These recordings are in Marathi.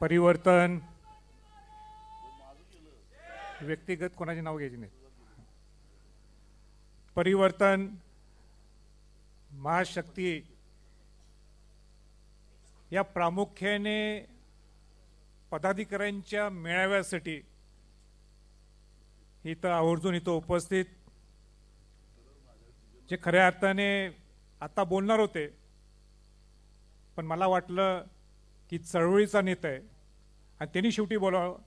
परिवर्तन व्यक्तिगत कोणाचे नाव घ्यायचे नाही. परिवर्तन महाशक्ती या प्रामुख्याने पदाधिकाऱ्यांच्या मेळाव्यासाठी इथं आवर्जून इथं उपस्थित जे खऱ्या अर्थाने आता बोलणार होते, पण मला वाटलं की चळवळीचा नेता आहे आणि त्यांनी शेवटी बोलावं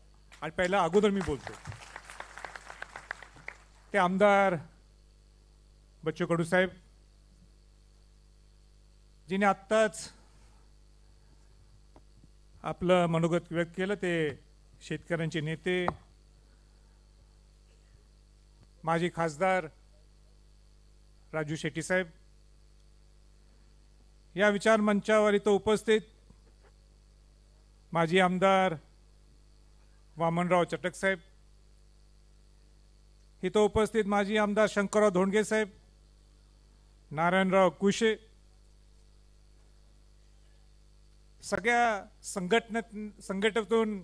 आणि पहिला अगोदर मी बोलतो. ते आमदार बच्चू कडू साहेब जिने आत्ताच आपलं मनोगत व्यक्त केलं, ते शेतकऱ्यांचे नेते माजी खासदार राजू शेट्टी साहेब, या विचार मंचावर इथं उपस्थित माजी आमदार वामनराव चटक साहेब, इथं उपस्थित माजी आमदार शंकरराव धोंडगे साहेब, नारायणराव कुशे, सगळ्या संघटनेतून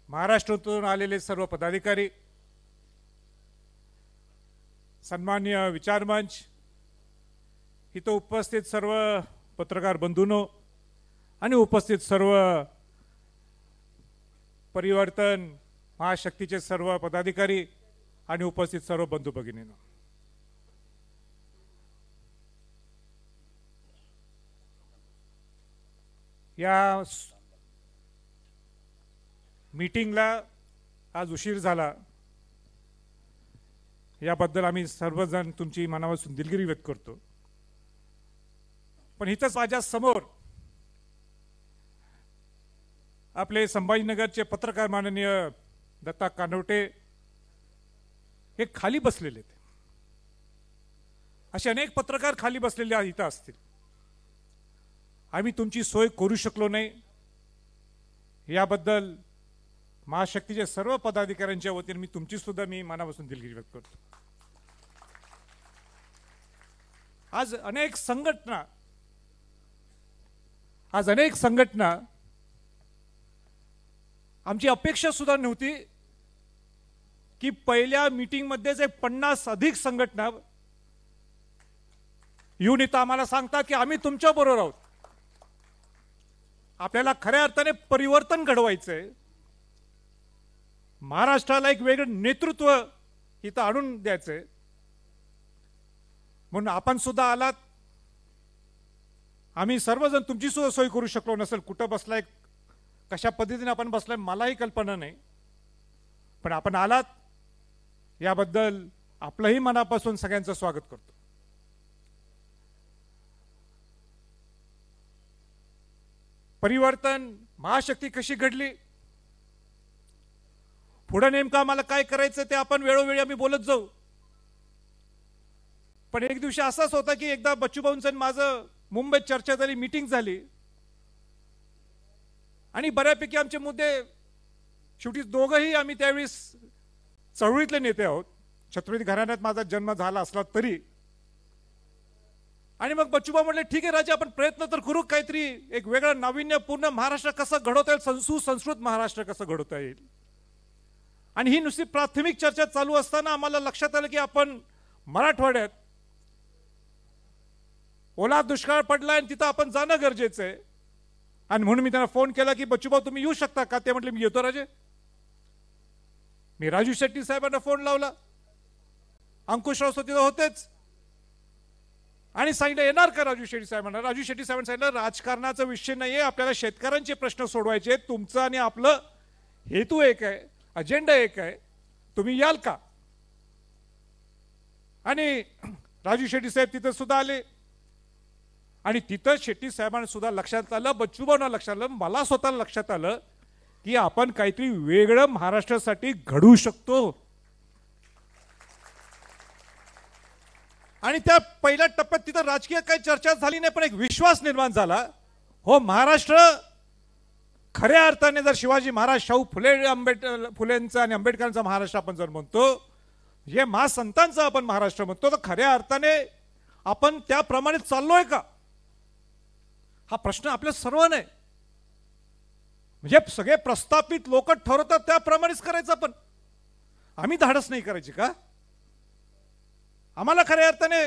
महाराष्ट्रातून आलेले सर्व पदाधिकारी, सन्माननीय विचारमंच, इथं उपस्थित सर्व पत्रकार बंधूंनो आणि उपस्थित सर्व परिवर्तन महाशक्तीचे सर्व पदाधिकारी आणि उपस्थित सर्व बंधू भगिनींनो, या मीटिंगला आज उशीर झाला याबद्दल आम्ही सर्वजण तुमची मनापासून दिलगिरी व्यक्त करतो. पण इथंच माझ्या समोर आपले संभाजीनगरचे पत्रकार माननीय दत्ता कानवटे हे खाली बसलेले आहेत. असे अनेक पत्रकार खाली बसलेले इथं असतील. आम्ही तुमची सोय करू शकलो नाही याबद्दल महाशक्तीच्या सर्व पदाधिकाऱ्यांच्या वतीने मी तुमची सुद्धा मी मनापासून दिलगिरी व्यक्त करतो. आज अनेक संघटना आमची अपेक्षा सुद्धा नव्हती की पहिल्या मीटिंग मध्ये जे 50 अधिक संघटना येऊन इथं आम्हाला सांगतात की आम्ही तुमच्या बरोबर आहोत, आपल्याला खऱ्या अर्थाने परिवर्तन घडवायचंय, महाराष्ट्राला एक वेगळं नेतृत्व इथं आणून द्यायचंय, म्हणून आपण सुद्धा आलात. आम्ही सर्वजण तुमची सुद्धा सोय करू शकलो नसेल. कुठं बसलाय, कशा पद्धतीने आपण बसलाय मलाही कल्पना नाही, पण आपण आलात याबद्दल आपलंही मनापासून सगळ्यांचं स्वागत करतो. परिवर्तन महाशक्ती कशी घडली, पुढे नेमकं आम्हाला काय करायचं ते आपण वेळोवेळी आम्ही बोलत जाऊ. पण एक दिवशी असाच होता की एकदा बच्चूभाऊंचं माझं मुंबईत चर्चा झाली, मीटिंग झाली आणि बऱ्यापैकी आमचे मुद्दे, शेवटी दोघंही आम्ही त्यावेळेस चळवळीतले नेते आहोत, छत्रपती घराण्यात माझा जन्म झाला असला तरी. आणि मग बच्चूभाऊ म्हटले ठीक आहे राजा, आपण प्रयत्न तर करू, काहीतरी एक वेगळं नाविन्यपूर्ण महाराष्ट्र कसं घडवता येईल, सुसंस्कृत महाराष्ट्र कसं घडवता येईल. आणि ही नुसती प्राथमिक चर्चा चालू असताना आम्हाला लक्षात आलं की आपण मराठवाड्यात ओला दुष्काळ पडलाय आणि तिथं आपण जाणं गरजेचं आहे. आणि म्हणून मी त्यांना फोन केला की बच्चूभाऊ तुम्ही येऊ शकता का? ते म्हटले मी येतो राजे. मी राजू शेट्टी साहेबांना फोन लावला, अंकुशराव तिथं होतेच, आणि सांगितलं येणार का राजू शेट्टी साहेबांना. राजू शेट्टी साहेबांनी सांगितलं राजकारणाचा विषय नाहीये, आपल्याला शेतकऱ्यांचे प्रश्न सोडवायचे, तुमचं आणि आपलं हेतू एक आहे, अजेंडा एक आहे, तुम्ही याल का? आणि राजू शेट्टी साहेब तिथं सुद्धा आले आणि तिथं शेट्टी साहेबांना सुद्धा लक्षात आलं, बच्चूभाऊंना लक्षात आलं, मला स्वतःला लक्षात आलं की आपण काहीतरी वेगळं महाराष्ट्रासाठी घडवू शकतो. आणि त्या पहिल्या टप्प्यात तिथं राजकीय काही चर्चा झाली नाही, पण एक विश्वास निर्माण झाला. हो, महाराष्ट्र खऱ्या अर्थाने जर शिवाजी महाराज, शाहू फुलेंचा आणि आंबेडकरांचा महाराष्ट्र आपण जर म्हणतो, हे महासंतांचा आपण महाराष्ट्र म्हणतो, तर खऱ्या अर्थाने आपण त्याप्रमाणे चाललोय का, हा प्रश्न आपल्या सर्वांना आहे. म्हणजे सगळे प्रस्थापित लोक ठरवतात त्याप्रमाणेच करायचं. आपण आम्ही धाडस नाही करायची का? आम्हाला खऱ्या अर्थाने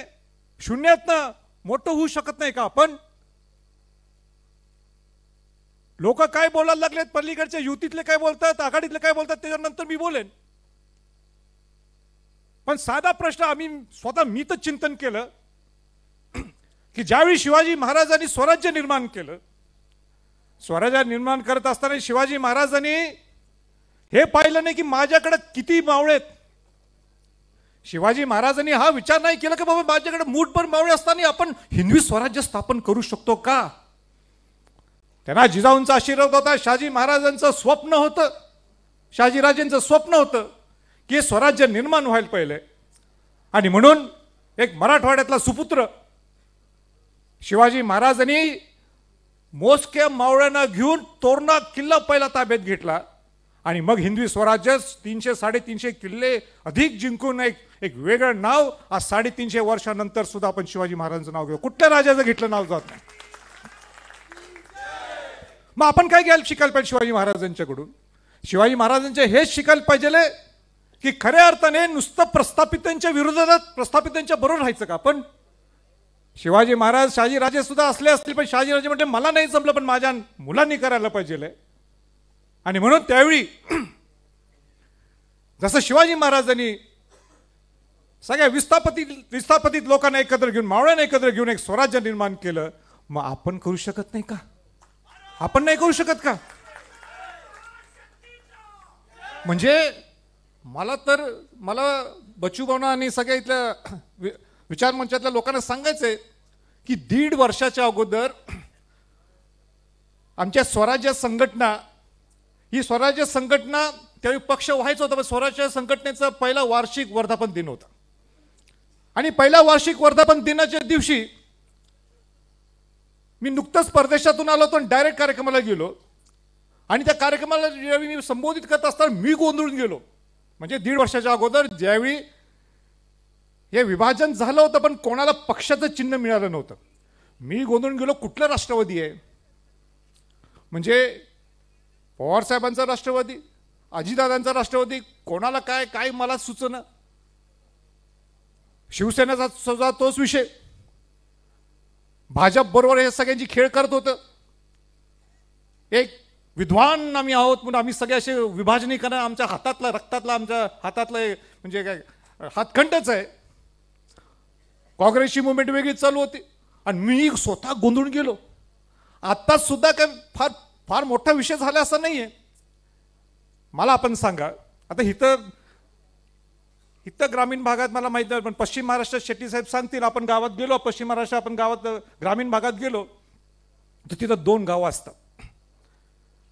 शून्यातनं मोठं होऊ शकत नाही का आपण? लोक काय बोलायला लागलेत, पलीकडच्या युतीतले काय बोलतात, आघाडीतले काय बोलतात, त्याच्यानंतर मी बोलेन. पण साधा प्रश्न आम्ही स्वतः मी तर चिंतन केलं की ज्यावेळी शिवाजी महाराजांनी स्वराज्य निर्माण केलं, स्वराज्य निर्माण करत असताना शिवाजी महाराजांनी हे पाहिलं नाही की माझ्याकडे किती मावळे आहेत. शिवाजी महाराजांनी हा विचार नाही केला की बाबा माझ्याकडे मूठभर मावळे असताना आपण हिंदवी स्वराज्य स्थापन करू शकतो का? त्यांना जिजाऊंचा आशीर्वाद होता, शहाजी महाराजांचं स्वप्न होतं, शहाजीराजेंचं स्वप्न होतं की हे स्वराज्य निर्माण व्हायला पाहिजे. आणि म्हणून एक मराठवाड्यातला सुपुत्र शिवाजी महाराजांनी मोजक्या मावळ्यांना घेऊन तोरणा किल्ला पहिला ताब्यात घेतला आणि मग हिंदवी स्वराज्य 300-350 किल्ले अधिक जिंकून एक वेगळं नाव आज 350 वर्षानंतर सुद्धा आपण शिवाजी महाराजांचं नाव घेऊ. कुठल्या राजाचं घेतलं नाव जात नाही. मग आपण काय घ्यायला शिकायला पाहिजे शिवाजी महाराजांच्याकडून? शिवाजी महाराजांचे हेच शिकायला पाहिजे की खऱ्या अर्थाने नुसतं प्रस्थापितांच्या विरोधात प्रस्थापितांच्या बरोबर राहायचं का आपण? शिवाजी महाराज शहाजीराजे सुद्धा असले असतील, पण शहाजीराजे म्हणजे मला नाही जमलं पण माझ्या मुलांनी करायला पाहिजे. आणि म्हणून त्यावेळी जसं शिवाजी महाराजांनी सगळ्या विस्थापित लोकांना एकत्र घेऊन, मावळ्यांना एकत्र घेऊन एक स्वराज्य निर्माण केलं, मग आपण करू शकत नाही का? आपण नाही करू शकत का? म्हणजे मला बच्चूभाऊ आणि सगळ्या इथल्या विचार मंचातल्या लोकांना सांगायचंय की 1.5 वर्षाच्या अगोदर आमच्या स्वराज्य संघटना, ही स्वराज्य संघटना त्यावेळी पक्ष व्हायचा होता, पण स्वराज्य संघटनेचा पहिला वार्षिक वर्धापन दिन होता. आणि पहिल्या वार्षिक वर्धापन दिनाच्या दिवशी मी नुकतंच परदेशातून आलो होतो, डायरेक्ट कार्यक्रमाला गेलो. आणि त्या कार्यक्रमाला ज्यावेळी मी संबोधित करत असताना मी गोंधळून गेलो. म्हणजे 1.5 वर्षाच्या अगोदर ज्यावेळी हे विभाजन झालं होतं पण कोणाला पक्षाचं चिन्ह मिळालं नव्हतं, मी गोंधळून गेलो. कुठलं राष्ट्रवादी आहे? म्हणजे पवार साहेबांचा राष्ट्रवादी, अजितदादांचा राष्ट्रवादी, कोणाला काय काय मला सुचना. शिवसेनेचा सुद्धा तोच विषय. भाजप बरोबर हे सगळ्यांची खेळ करत होतं. एक विद्वान आम्ही आहोत म्हणून आम्ही सगळे असे विभाजनी करणं आमच्या हातातला, रक्तातला, आमच्या हातातलं म्हणजे काय हातखंडच आहे. काँग्रेसची मुवमेंट वेगळी चालू होती आणि मी स्वतः गोंधळून गेलो. आता सुद्धा काय फार फार मोठा विषय झाला असा नाहीये. मला आपण सांगा, आता इथं ग्रामीण भागात मला माहित नाही, पण पश्चिम महाराष्ट्रात शेट्टी साहेब सांगतील, आपण गावात गेलो, पश्चिम महाराष्ट्र आपण गावात ग्रामीण भागात गेलो तर तिथं 2 गावं असतात.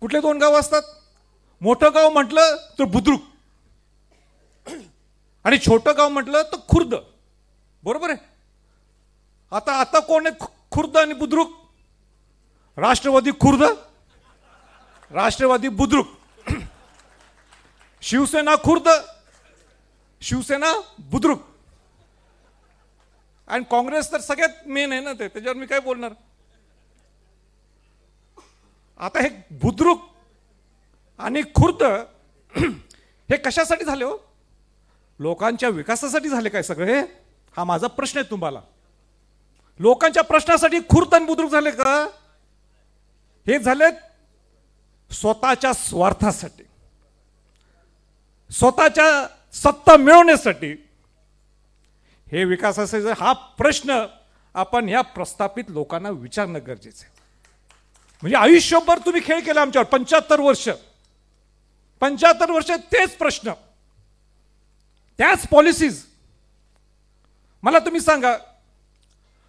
कुठले 2 गावं असतात? मोठं गाव म्हटलं तर बुद्रुक आणि छोटं गाव म्हटलं तर खुर्द. बरोबर आहे? आता कोण आहे खुर्द आणि बुद्रुक? राष्ट्रवादी खुर्द, राष्ट्रवादी बुद्रुक. शिवसेना खुर्द, शिवसेना बुद्रुक. आणि काँग्रेस तर सगळ्यात मेन आहे ना, त्याच्यावर मी काय बोलणार. आता हे बुद्रुक आणि खुर्द हे कशासाठी झाले हो? लोकांच्या विकासासाठी झाले काय सगळे? हा माझा प्रश्न आहे तुम्हाला. लोकांच्या प्रश्नासाठी खुर्द आणि बुद्रुक झाले का? हे झाले स्वतःच्या स्वार्थासाठी, स्वतःच्या सत्ता मिळवण्यासाठी. हे विकासाचा हा प्रश्न आपण या प्रस्थापित लोकांना विचारणं गरजेचं आहे. म्हणजे आयुष्यभर तुम्ही खेळ केला आमच्यावर, 75 वर्ष तेच प्रश्न, त्याच पॉलिसीज. मला तुम्ही सांगा,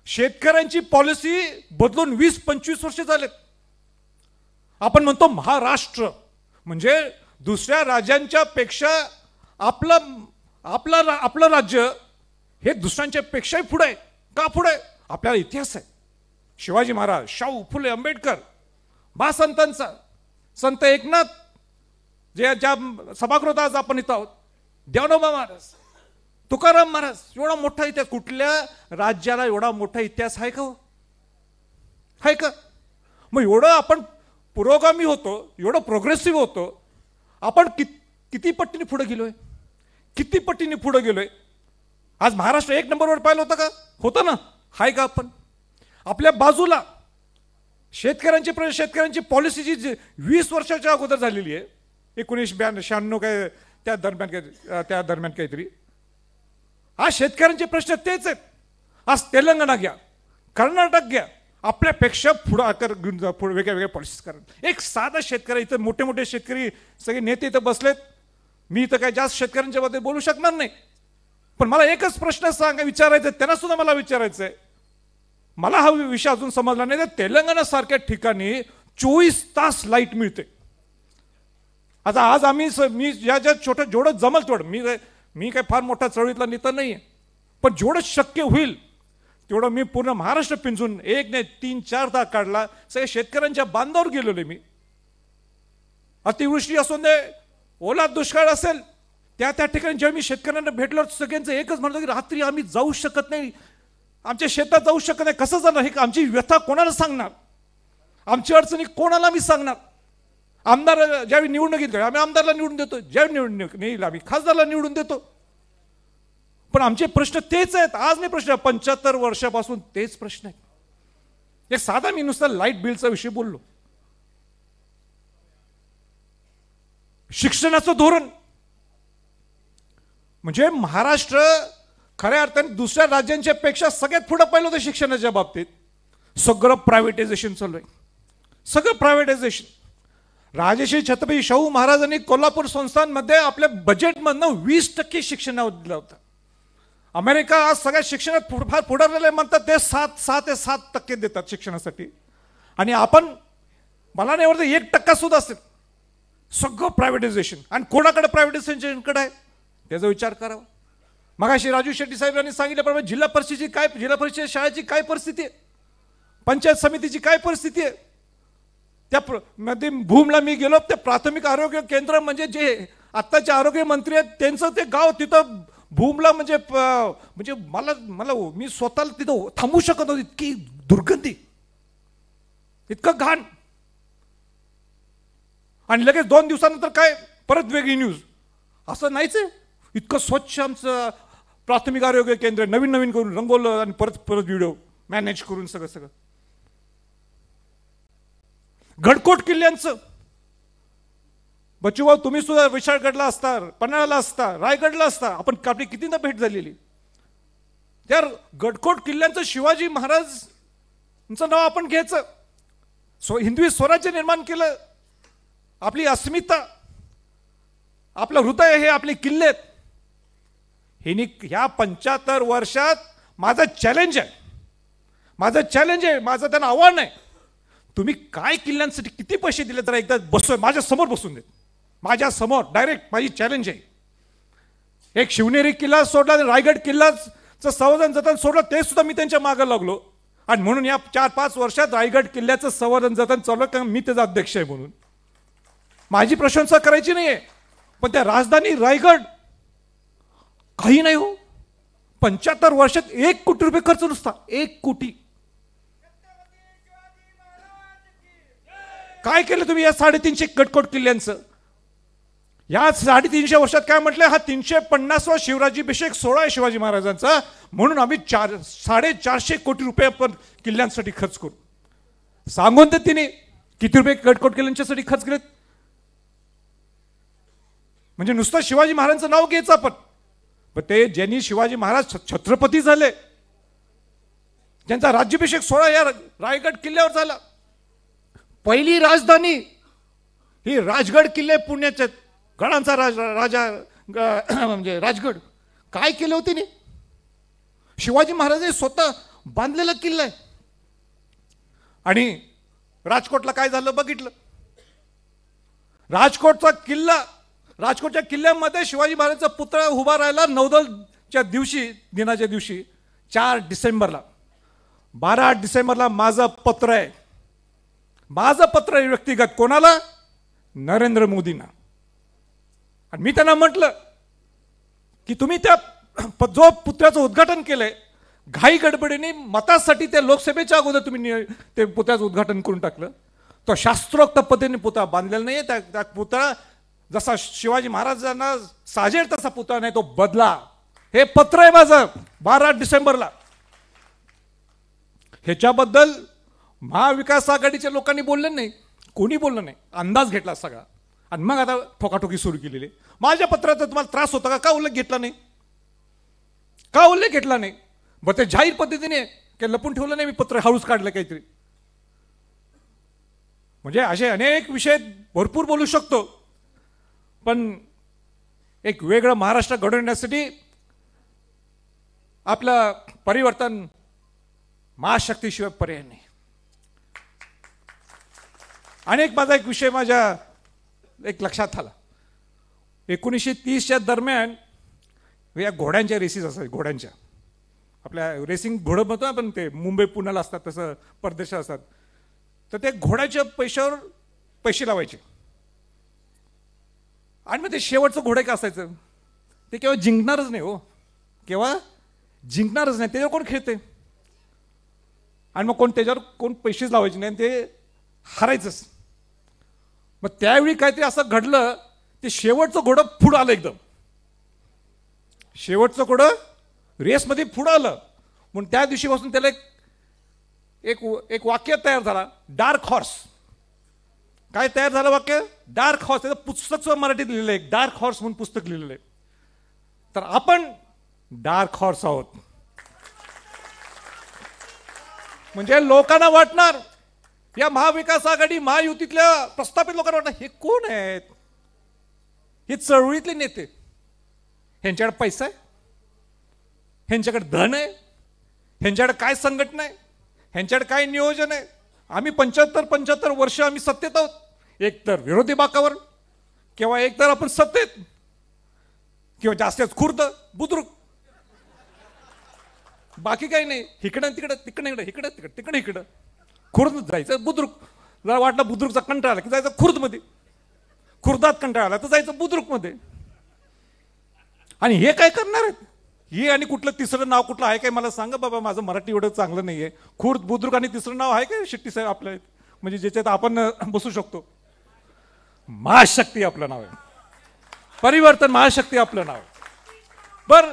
शेतकऱ्यांची पॉलिसी बदलून 20-25 वर्ष झालेत. आपण म्हणतो महाराष्ट्र म्हणजे दुसऱ्या राज्यांच्या पेक्षा आपलं राज्य हे दुसऱ्यांच्या पेक्षाही पुढे आहे. का पुढे? आपल्याला इतिहास आहे. शिवाजी महाराज, शाहू फुले, आंबेडकर, महासंतांचा, संत एकनाथ, ज्या सभागृहात आज आपण इथं आहोत, ज्ञानोबा महाराज, तुकाराम महाराज, एवढा मोठा इतिहास. कुठल्या राज्याला एवढा मोठा इतिहास आहे का? आहे का? मग एवढं आपण पुरोगामी होतो, एवढं प्रोग्रेसिव्ह होतो, आपण किती पट्टीने पुढे गेलोय, किती पट्टीने पुढे गेलोय. आज महाराष्ट्र 1 नंबरवर पाहिलं होतं का? होतं ना? हाय का? आपण आपल्या बाजूला शेतकऱ्यांची पॉलिसी जी 20 वर्षाच्या अगोदर झालेली आहे, 1996 काय त्या दरम्यान काहीतरी. आज शेतकऱ्यांचे प्रश्न तेच आहेत. आज तेलंगणा घ्या, कर्नाटक घ्या, आपल्यापेक्षा पुढे वेगळ्या पॉलिसीज करा. एक साधा शेतकरी, इथं मोठे मोठे शेतकरी सगळे नेते इथं बसलेत, मी इथं काय जास्त शेतकऱ्यांच्या बद्दल बोलू शकणार नाही, पण मला एकच प्रश्न विचारायचा आहे, त्यांना सुद्धा मला विचारायचं आहे. मला हा विषय अजून समजला नाही. तर तेलंगणा सारख्या ठिकाणी 24 तास लाईट मिळते. आता आज मी ज्या छोटं जेवढं जमल तेवढं, मी काय फार मोठा चळवळीतला नेता नाहीये, पण जेवढं शक्य होईल तेवढं मी पूर्ण महाराष्ट्र पिंजून 1 नाही 3-4 तास काढला. सगळ्या शेतकऱ्यांच्या बांधावर गेलेलो मी. अतिवृष्टी असू दे, ओला दुष्काळ असेल, त्या ठिकाणी जेव्हा मी शेतकऱ्यांना भेटलो, सगळ्यांचं एकच म्हणलं की रात्री आम्ही जाऊ शकत नाही, आमच्या शेतात जाऊ शकत नाही. कसं जाणार? हे आमची व्यथा कोणाला सांगणार? आमची अडचणी कोणाला मी सांगणार? आमदार ज्यावेळी निवडणूक येईल आम्ही आमदारला निवडून देतो, ज्यावेळी निवडणूक येईल आम्ही खासदारला निवडून देतो. पण आमचे प्रश्न तेच आहेत. आज नाही प्रश्न, 75 वर्षापासून तेच प्रश्न आहेत. एक साधा मी नुसता लाईट बिलचा विषय बोललो. शिक्षणाचं धोरण म्हणजे महाराष्ट्र खऱ्या अर्थाने दुसऱ्या राज्यांच्या पेक्षा सगळ्यात पुढे पाहिलं होतं शिक्षणाच्या बाबतीत. सगळं प्रायव्हेटायझेशन चालू आहे, सगळं प्रायव्हेटायझेशन. राजश्री छत्रपती शाहू महाराजांनी कोल्हापूर संस्थांमध्ये आपल्या बजेटमधनं 20% शिक्षणावर दिलं होतं. अमेरिका आज सगळ्या शिक्षणात फार पुढारलेले म्हणतात, ते 7% देतात शिक्षणासाठी, आणि आपण मला नाही वाटतं 1% सुद्धा असेल. सगळं प्रायव्हेटायझेशन. आणि कोणाकडे प्रायव्हेटायझेशनकडे आहे त्याचा विचार करावा. मगाशी राजू शेट्टी साहेबांनी सांगितल्याप्रमाणे जिल्हा परिषद शाळेची काय परिस्थिती आहे, पंचायत समितीची काय परिस्थिती आहे. त्या मध्ये भूमला मी गेलो, ते प्राथमिक आरोग्य केंद्र म्हणजे जे आत्ताचे आरोग्य मंत्री आहेत त्यांचं ते गाव, तिथं भूमला म्हणजे मला मी स्वतःला तिथं थांबू शकत नव्हती, इतकी दुर्गंधी, इतकं घाण. आणि लगेच 2 दिवसानंतर काय परत वेगळी न्यूज. असं नाहीच आहे. इतकं स्वच्छ आमचं प्राथमिक आरोग्य केंद्र, नवीन करून रंगवलं आणि परत व्हिडिओ मॅनेज करून सगळं. गडकोट किल्ल्यांचं, बच्चूभाऊ तुम्ही सुद्धा विशाळगडला असता, पन्हाळ्याला असता, रायगडला असता, आपण आपली कितीदा भेट झालेली. त्या गडकोट किल्ल्यांचं शिवाजी महाराजांचं नाव आपण घ्यायचं. हिंदवी स्वराज्य निर्माण केलं. आपली अस्मिता, आपलं हृदय हे आपले किल्ले आहेत. ह्या 75 वर्षात माझं चॅलेंज आहे, माझं त्यांना आव्हान आहे. तुम्ही काय किल्ल्यांसाठी किती पैसे दिले तर एकदा माझ्या समोर बसून देत, माझ्या समोर डायरेक्ट माझी चॅलेंज आहे. एक शिवनेरी किल्ला सोडला, रायगड किल्ल्याचं संवर्धन जतन सोडलं, ते सुद्धा मी त्यांच्या मागे लागलो. आणि म्हणून या 4-5 वर्षात रायगड किल्ल्याचं संवर्धन जतन चालू, कारण मी त्याचा अध्यक्ष आहे म्हणून. माझी प्रशंसा करायची नाहीये, पण त्या राजधानी रायगड काही नाही हो. 75 वर्षात 1 कोटी रुपये खर्च, नुसता 1 कोटी. काय केलं तुम्ही या 350 गडकोट किल्ल्यांचं? या 350 वर्षात काय म्हटलं, हा 350वा शिवराज्याभिषेक सोहळा आहे शिवाजी महाराजांचा, म्हणून आम्ही 450 कोटी रुपये आपण किल्ल्यांसाठी खर्च करू. सांगून तर तिने किती रुपये गडकोट किल्ल्यांच्यासाठी खर्च केलेत. म्हणजे नुसतं शिवाजी महाराजांचं नाव घ्यायचं आपण, पण ते ज्यांनी शिवाजी महाराज छत्रपती झाले, ज्यांचा राज्याभिषेक सोहळा या रायगड किल्ल्यावर झाला. पहिली राजधानी ही राजगड किल्ले, पुण्याचे गडांचा राजा म्हणजे राजगड. काय केलं होते नी शिवाजी महाराजांनी स्वतः बांधलेला किल्ला आहे. आणि राजकोटला काय झालं बघितलं. राजकोटच्या किल्ल्यामध्ये शिवाजी महाराजांचा पुतळा उभा राहिला नौदलच्या दिनाच्या दिवशी 4 डिसेंबरला. 12 डिसेंबरला माझं पत्र आहे व्यक्तिगत. कोणाला? नरेंद्र मोदींना. आणि मी त्यांना म्हटलं की तुम्ही त्या जो पुतळ्याचं उद्घाटन केलंय, घाई गडबडीने मतासाठी त्या लोकसभेच्या अगोदर तुम्ही ते पुतळ्याचं उद्घाटन करून टाकलं. तो शास्त्रोक्त पद्धतीने पुतळा बांधलेला नाहीये. त्या पुतळा जसा शिवाजी महाराजांना साजेल तसा पुतळा नाही, तो बदला. हे पत्र आहे माझं 12 डिसेंबरला. ह्याच्याबद्दल महाविकास आघाडीच्या लोकांनी बोलले नाही, कोणी बोललं नाही, अंदाज घेतला सगळा. आणि मग आता ठोकाठोकी सुरू केलेली. माझ्या पत्राचा तुम्हाला त्रास होता का उल्लेख घेतला नाही? का उल्लेख घेतला नाही? बरं ते जाहीर पद्धतीने काही लपून ठेवलं नाही, मी पत्र हळूच काढलं काहीतरी. म्हणजे असे अनेक विषय भरपूर बोलू शकतो, पण एक वेगळं महाराष्ट्र घडवण्यासाठी आपलं परिवर्तन महाशक्तीशिवाय पर्याय नाही. अनेक माझा एक विषय माझ्या एक लक्षात आला. 1930च्या दरम्यान या घोड्यांच्या रेसीस असतात, घोड्यांच्या आपल्या रेसिंग घोडं म्हणतो आपण, ते मुंबई पुण्याला असतात तसं परदेशात असतात. तर ते घोड्याच्या पैशावर पैसे लावायचे आणि मग ते शेवटचं घोडं काय असायचं ते केव्हा जिंकणारच नाही. हो, केव्हा जिंकणारच नाही, त्याच्यावर कोण खेळते. आणि मग त्याच्यावर कोण पैसेच लावायचे नाही, ते हारायचंच. मग त्यावेळी काहीतरी असं घडलं, ते शेवटचं घोडं पुढं आलं, एकदम शेवटचं घोडं रेसमध्ये पुढं आलं. म्हणून त्या दिवशीपासून त्याला एक वाक्य तयार झाला, डार्क हॉर्स. काय तयार झालं वाक्य? Dark horse. त्याचं पुस्तक मराठीत लिहिलं आहे, डार्क हॉर्स म्हणून पुस्तक लिहिलेलं आहे. तर आपण डार्क हॉर्स आहोत. म्हणजे लोकांना वाटणार, या महाविकास आघाडी महायुतीतल्या प्रस्थापित लोकांना वाटणार हे कोण आहेत? हे चळवळीतले नेते. ह्यांच्याकडे पैसा आहे, ह्यांच्याकडे धन आहे, ह्यांच्याकडे काय संघटना आहे, ह्यांच्याकडे काय नियोजन आहे. आम्ही 75 वर्ष आम्ही सत्तेत आहोत, एक तर विरोधी बाकावर, किंवा एक तर आपण सत्तेत, किंवा जास्तच खुर्द बुद्रुक, बाकी काही नाही. इकडं तिकडं, तिकडं इकडं, इकडं तिकडं, तिकडं इकडं, खुर्द जायचं बुद्रुक. जर वाटलं बुद्रुकचा कंटाळा आला की जायचं खुर्दमध्ये, खुर्दात कंटाळा आला तर जायचं बुद्रुकमध्ये. आणि हे काय करणार आहेत? हे आणि कुठलं तिसरं नाव कुठलं आहे काय मला सांगा बाबा. माझं मराठी एवढं चांगलं नाहीये. खुर्द, बुद्रुक आणि तिसरं नाव आहे काय शेट्टी साहेब आपलं, म्हणजे ज्याच्यात आपण बसू शकतो? महाशक्ती आपलं नाव आहे, परिवर्तन महाशक्ती आपलं नाव आहे. बरं,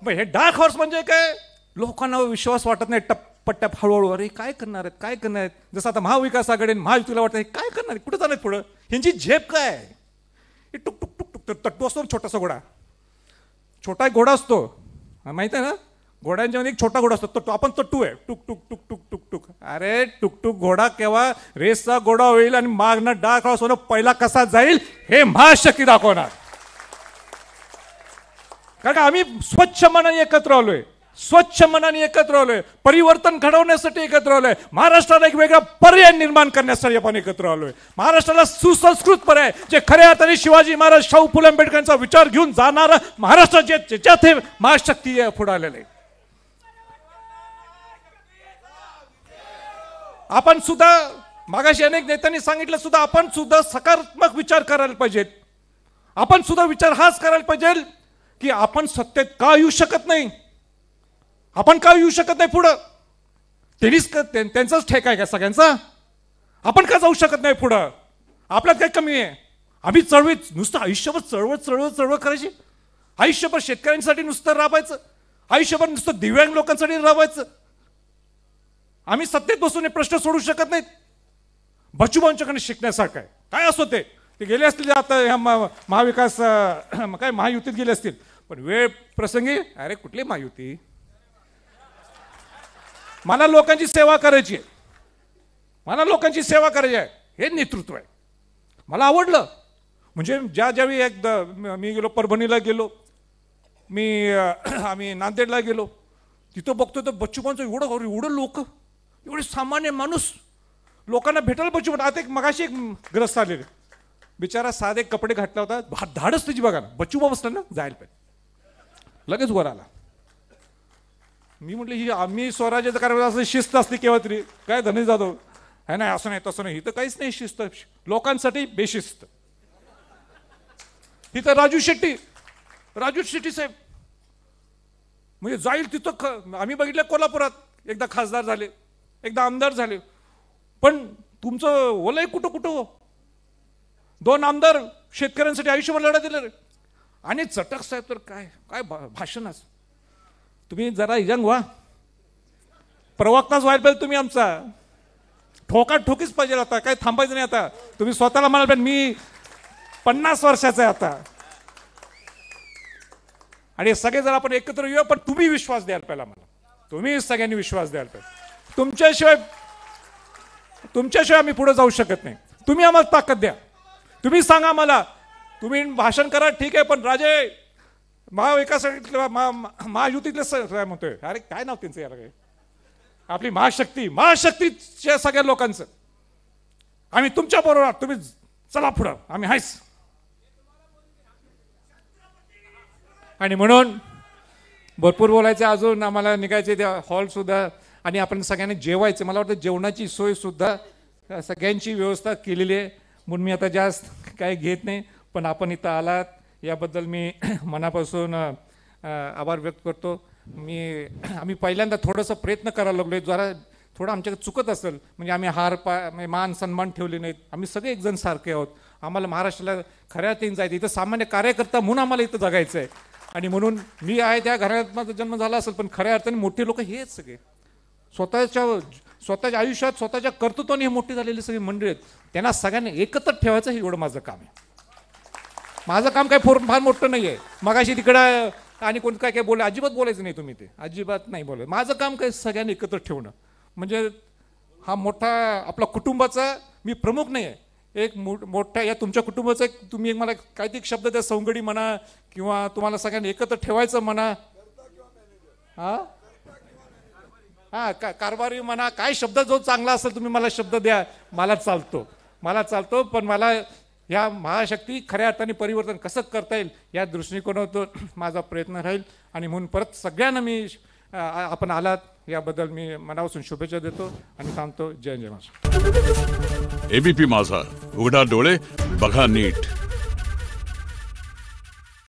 हे डार्क हॉर्स म्हणजे काय? लोकांना विश्वास वाटत नाही, टप्प्याटप्प हळूहळू. अरे काय करणार आहेत, काय करणार आहेत? जसं आता महाविकास आघाडी महायुतीला वाटतं काय करणार आहे, कुठे जाणार पुढं, ह्यांची झेप काय? हे टुक टुक टुक टुक तट्टू असतो ना छोटासा घोडा, छोटा घोडा असतो माहिती आहे ना, घोड्यांच्या मध्ये एक छोटा घोडा असतो, तट्टू. आपण तट्टू आहे, टुक टुक टुक टुक टुक टुक. अरे टुक टुक घोडा केव्हा रेसचा घोडा होईल आणि मागणं डार्क हॉर्स होणं पहिला कसा जाईल हे महाशक्ती दाखवणार. कारण का आम्ही स्वच्छ मनाने एकत्र आलोय, स्वच्छ मनाने एकत्र आलोय, परिवर्तन घडवण्यासाठी एकत्र आलोय, महाराष्ट्राला एक वेगळा पर्याय निर्माण करण्यासाठी आपण एकत्र आलोय. महाराष्ट्राला सुसंस्कृत पर्याय, जे खऱ्या अर्थाने शिवाजी महाराज, शाहू फुले आंबेडकरांचा विचार घेऊन जाणारा महाराष्ट्र, ज्याच्यात हे महाशक्ती पुढे आलेले. आपण सुद्धा मागाशी अनेक नेत्यांनी सांगितलं सुद्धा, आपण सुद्धा सकारात्मक विचार करायला पाहिजेत. आपण सुद्धा विचार हाच करायला पाहिजे की आपण सत्तेत का येऊ शकत नाही, आपण का येऊ शकत नाही पुढं. त्यांचाच ठेका आहे का सगळ्यांचा? आपण का जाऊ शकत नाही पुढं? आपल्यात काय कमी आहे? आम्ही चळवळीत नुसतं आयुष्यभर चळवळ चळवळ चळवळ करायची, आयुष्यभर शेतकऱ्यांसाठी नुसतं राबायचं, आयुष्यभर नुसतं दिव्यांग लोकांसाठी राबायचं. आम्ही सत्तेत बसून हे प्रश्न सोडू शकत नाहीत. बच्चूभाऊंच्याकडे शिकण्यासारखं आहे. काय असो ते गेले असतील आता ह्या महाविकास काय महायुतीत गेले असतील, पण वेळ प्रसंगी अरे कुठली महायुती, मला लोकांची सेवा करायची आहे, मला लोकांची सेवा करायची आहे, हे नेतृत्व आहे. मला आवडलं. म्हणजे ज्यावेळी एकदा मी गेलो, परभणीला गेलो, आम्ही नांदेडला गेलो, तिथं बघतो तर बच्चूभाऊंचं एवढं लोक, एवढे सामान्य माणूस लोकांना भेटायला बच्चूभाऊ. आता एक मगाशी एक ग्रस्त आलेले, बिचारा साधे कपडे घातला होता, धाडच त्याची बघा ना, बच्चूभाऊ बसला ना जायला पाहिजे, लगेच वर आला. मी म्हटलं ही आम्ही स्वराज्याचं कार्य असं शिस्त असते केव्हा तरी, काय धनी जाधव है ना, असं नाही तसं नाही, इथं काहीच नाही शिस्त, लोकांसाठी बेशिस्त. इथं राजू शेट्टी साहेब म्हणजे जाईल तिथं. आम्ही बघितलं कोल्हापुरात, एकदा खासदार झाले, एकदा आमदार झाले, पण तुमचं ओलय कुठं कुठं. 2 आमदार शेतकऱ्यांसाठी आयुष्यभर लढा दिले रे. आणि चटक साहेब तर काय काय भाषणच. तुम्ही जरा यंग व्हा, प्रवक्ताच व्हायला पाहिजे तुम्ही. आमचा ठोका ठोकीच पाहिजे. आता काय थांबायचं नाही. आता तुम्ही स्वतःला म्हणाल पण मी 50 वर्षाचा आहे आता. आणि सगळे जर आपण एकत्र येऊ, पण तुम्ही विश्वास द्यायला पाहिजे मला. तुम्ही सगळ्यांनी विश्वास द्यायला पाहिजे. तुमच्याशिवाय आम्ही पुढे जाऊ शकत नाही. तुम्ही आम्हाला ताकद द्या. तुम्ही सांगा मला. तुम्ही भाषण करा ठीक आहे, पण राजे महाविकास महायुतीतले काय म्हणतोय, अरे काय नाव त्यांचं याला, काय आपली महाशक्तीच्या सगळ्या लोकांचं आम्ही तुमच्या बरोबर. तुम्ही चला पुढं, आम्ही हायच. आणि म्हणून भरपूर बोलायचे, अजून आम्हाला निघायचे त्या हॉल सुद्धा. आणि आपण सगळ्यांनी जेवायचं. मला वाटतं जेवणाची सोय सुद्धा सगळ्यांची व्यवस्था केलेली आहे. म्हणून मी आता जास्त काही घेत नाही. पण आपण इथं आलात याबद्दल मी मनापासून आभार व्यक्त करतो. आम्ही पहिल्यांदा थोडंसं प्रयत्न करायला लागलोय. जरा थोडं आमच्याकडे चुकत असेल म्हणजे आम्ही मान सन्मान ठेवले नाहीत. आम्ही सगळे एकजण सारखे आहोत. आम्हाला महाराष्ट्राला खऱ्या अर्थाने जायचं. इथं सामान्य कार्यकर्ता म्हणून आम्हाला इथं जगायचं आहे. आणि म्हणून मी आहे त्या घरात माझा जन्म झाला असेल, पण खऱ्या अर्थाने मोठे लोक हेच सगळे स्वतःच्या आयुष्यात स्वतःच्या कर्तृत्वाने हे मोठे झालेले सगळे मंडळी आहेत. त्यांना सगळ्यांना एकत्र ठेवायचं हे एवढं माझं काम आहे. माझं काम काय फार मोठं नाही आहे. मगाशी तिकडं आणि कोण काय काय बोल, अजिबात बोलायचं नाही. तुम्ही ते अजिबात नाही बोलायचं. माझं काम काय सगळ्यांनी एकत्र ठेवणं. म्हणजे हा मोठा आपला कुटुंबाचा मी प्रमुख नाही आहे. एक मोठ्या या तुमच्या कुटुंबाचा एक तुम्ही मला काहीतरी शब्द द्या, सवंगडी म्हणा किंवा तुम्हाला सगळ्यांनी एकत्र ठेवायचं म्हणा. कारभारी म्हणा, काय शब्द जो चांगला असेल तुम्ही मला शब्द द्या. मला चालतो. पण मला या महाशक्ती खऱ्या अर्थाने परिवर्तन कसं करता येईल या दृष्टिकोनातून माझा प्रयत्न राहील. आणि म्हणून परत सगळ्यांना मी आपण आलात याबद्दल मी मनापासून शुभेच्छा देतो आणि थांबतो. जय जय महाराष्ट्र. एबीपी माझा, उघडा डोळे बघा नीट.